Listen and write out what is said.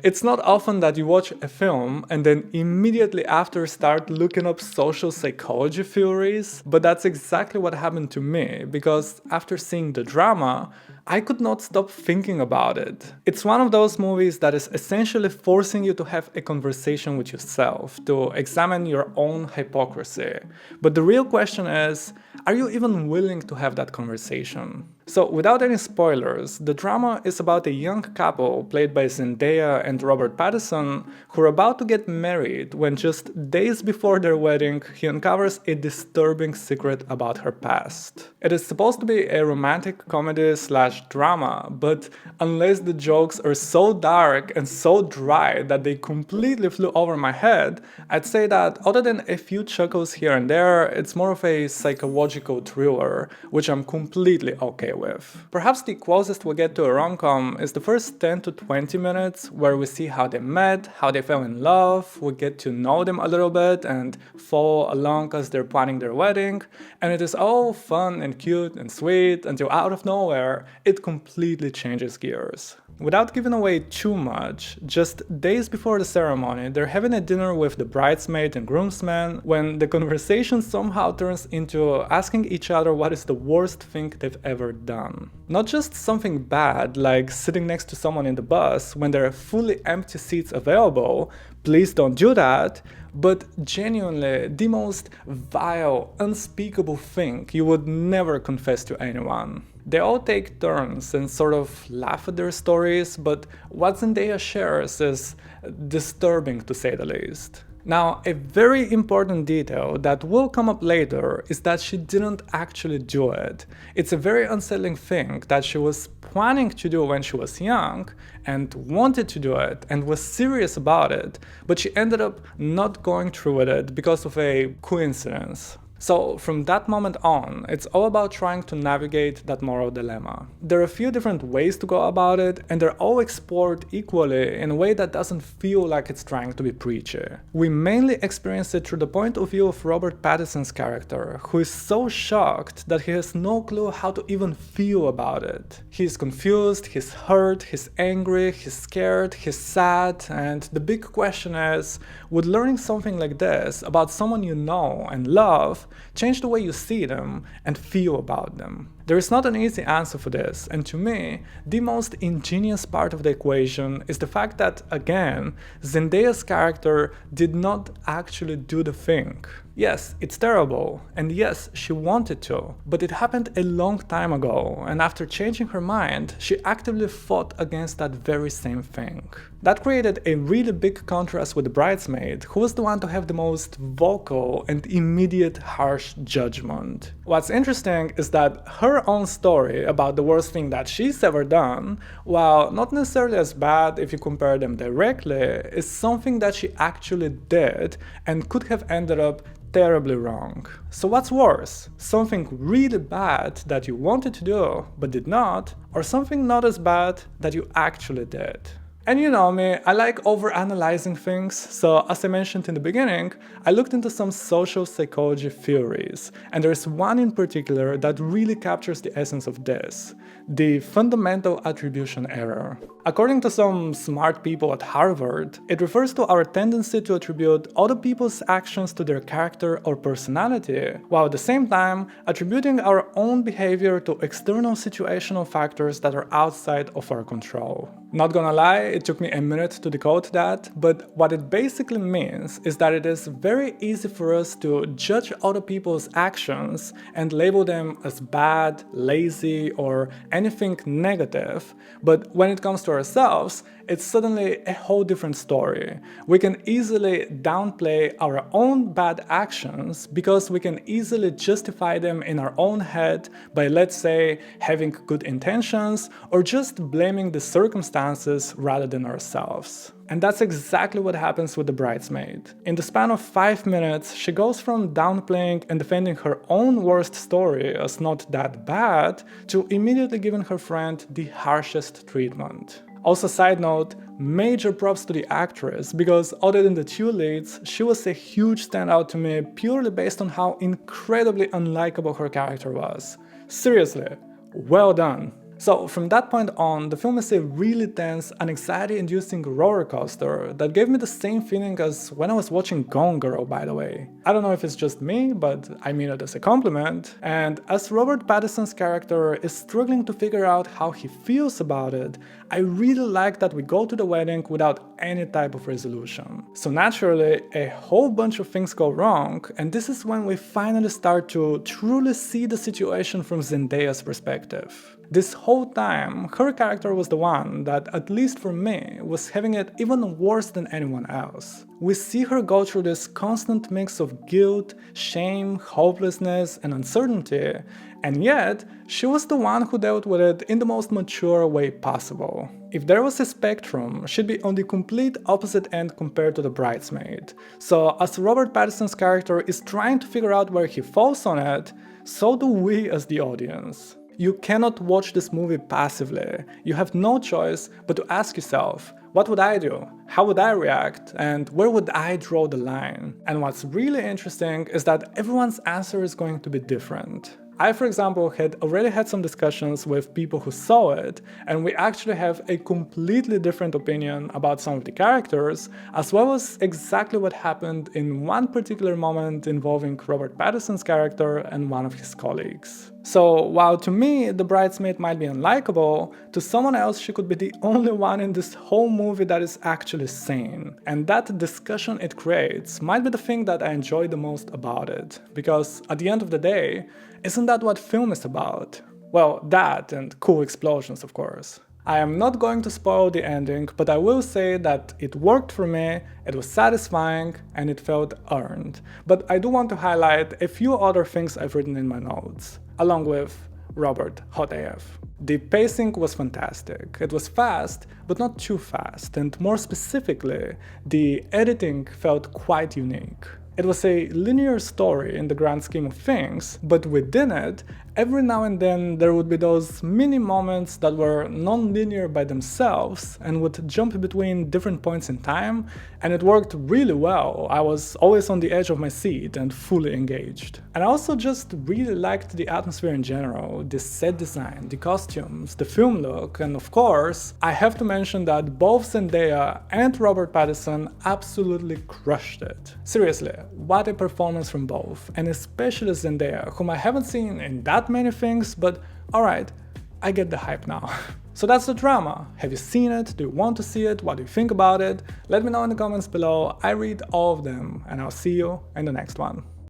It's not often that you watch a film and then immediately after start looking up social psychology theories, but that's exactly what happened to me, because after seeing the drama, I could not stop thinking about it. It's one of those movies that is essentially forcing you to have a conversation with yourself, to examine your own hypocrisy. But the real question is, are you even willing to have that conversation? So, without any spoilers, the drama is about a young couple played by Zendaya and Robert Pattinson who are about to get married when just days before their wedding he uncovers a disturbing secret about her past. It is supposed to be a romantic comedy slash drama, but unless the jokes are so dark and so dry that they completely flew over my head, I'd say that other than a few chuckles here and there, it's more of a psychological thriller, which I'm completely okay with. Perhaps the closest we get to a rom-com is the first 10 to 20 minutes, where we see how they met, how they fell in love, we get to know them a little bit and follow along as they're planning their wedding, and it is all fun and cute and sweet until out of nowhere, it completely changes gears. Without giving away too much, just days before the ceremony, they're having a dinner with the bridesmaid and groomsmen when the conversation somehow turns into asking each other what is the worst thing they've ever done. Not just something bad, like sitting next to someone in the bus when there are fully empty seats available, please don't do that, but genuinely the most vile, unspeakable thing you would never confess to anyone. They all take turns and sort of laugh at their stories, but what Zendaya shares is disturbing to say the least. Now, a very important detail that will come up later is that she didn't actually do it. It's a very unsettling thing that she was planning to do when she was young and wanted to do it and was serious about it, but she ended up not going through with it because of a coincidence. So from that moment on, it's all about trying to navigate that moral dilemma. There are a few different ways to go about it, and they're all explored equally in a way that doesn't feel like it's trying to be preachy. We mainly experience it through the point of view of Robert Pattinson's character, who is so shocked that he has no clue how to even feel about it. He's confused, he's hurt, he's angry, he's scared, he's sad, and the big question is, would learning something like this about someone you know and love change the way you see them and feel about them? There is not an easy answer for this, and to me, the most ingenious part of the equation is the fact that, again, Zendaya's character did not actually do the thing. Yes, it's terrible, and yes, she wanted to, but it happened a long time ago, and after changing her mind, she actively fought against that very same thing. That created a really big contrast with the bridesmaid, who was the one to have the most vocal and immediate harsh judgment. What's interesting is that her own story about the worst thing that she's ever done, while not necessarily as bad if you compare them directly, is something that she actually did and could have ended up terribly wrong. So what's worse? Something really bad that you wanted to do but did not, or something not as bad that you actually did? And you know me, I like overanalyzing things, so as I mentioned in the beginning, I looked into some social psychology theories, and there's one in particular that really captures the essence of this: the fundamental attribution error. According to some smart people at Harvard, it refers to our tendency to attribute other people's actions to their character or personality, while at the same time attributing our own behavior to external situational factors that are outside of our control. Not gonna lie, it took me a minute to decode that, but what it basically means is that it is very easy for us to judge other people's actions and label them as bad, lazy, or anything negative, but when it comes to ourselves, it's suddenly a whole different story. We can easily downplay our own bad actions because we can easily justify them in our own head by, let's say, having good intentions or just blaming the circumstances rather than ourselves. And that's exactly what happens with the bridesmaid. In the span of 5 minutes, she goes from downplaying and defending her own worst story as not that bad to immediately giving her friend the harshest treatment. Also, side note, major props to the actress, because other than the two leads, she was a huge standout to me purely based on how incredibly unlikable her character was. Seriously, well done. So from that point on, the film is a really tense and anxiety-inducing roller coaster that gave me the same feeling as when I was watching Gone Girl, by the way. I don't know if it's just me, but I mean it as a compliment. And as Robert Pattinson's character is struggling to figure out how he feels about it, I really like that we go to the wedding without any type of resolution. So naturally, a whole bunch of things go wrong, and this is when we finally start to truly see the situation from Zendaya's perspective. This whole time, her character was the one that, at least for me, was having it even worse than anyone else. We see her go through this constant mix of guilt, shame, hopelessness, and uncertainty, and yet, she was the one who dealt with it in the most mature way possible. If there was a spectrum, she'd be on the complete opposite end compared to the bridesmaid. So as Robert Pattinson's character is trying to figure out where he falls on it, so do we as the audience. You cannot watch this movie passively. You have no choice but to ask yourself, what would I do? How would I react? And where would I draw the line? And what's really interesting is that everyone's answer is going to be different. I, for example, had already had some discussions with people who saw it, and we actually have a completely different opinion about some of the characters, as well as exactly what happened in one particular moment involving Robert Pattinson's character and one of his colleagues. So while to me the bridesmaid might be unlikable, to someone else she could be the only one in this whole movie that is actually sane. And that discussion it creates might be the thing that I enjoy the most about it, because at the end of the day, isn't that what film is about? Well, that and cool explosions, of course. I am not going to spoil the ending, but I will say that it worked for me, it was satisfying, and it felt earned. But I do want to highlight a few other things I've written in my notes, along with Robert Hot AF. The pacing was fantastic. It was fast, but not too fast, and more specifically, the editing felt quite unique. It was a linear story in the grand scheme of things, but within it, every now and then there would be those mini moments that were non-linear by themselves and would jump between different points in time, and it worked really well. I was always on the edge of my seat and fully engaged. And I also just really liked the atmosphere in general, the set design, the costumes, the film look, and of course, I have to mention that both Zendaya and Robert Pattinson absolutely crushed it. Seriously, what a performance from both, and especially Zendaya, whom I haven't seen in that many things, but alright, I get the hype now. So that's the drama. Have you seen it? Do you want to see it? What do you think about it? Let me know in the comments below. I read all of them, and I'll see you in the next one.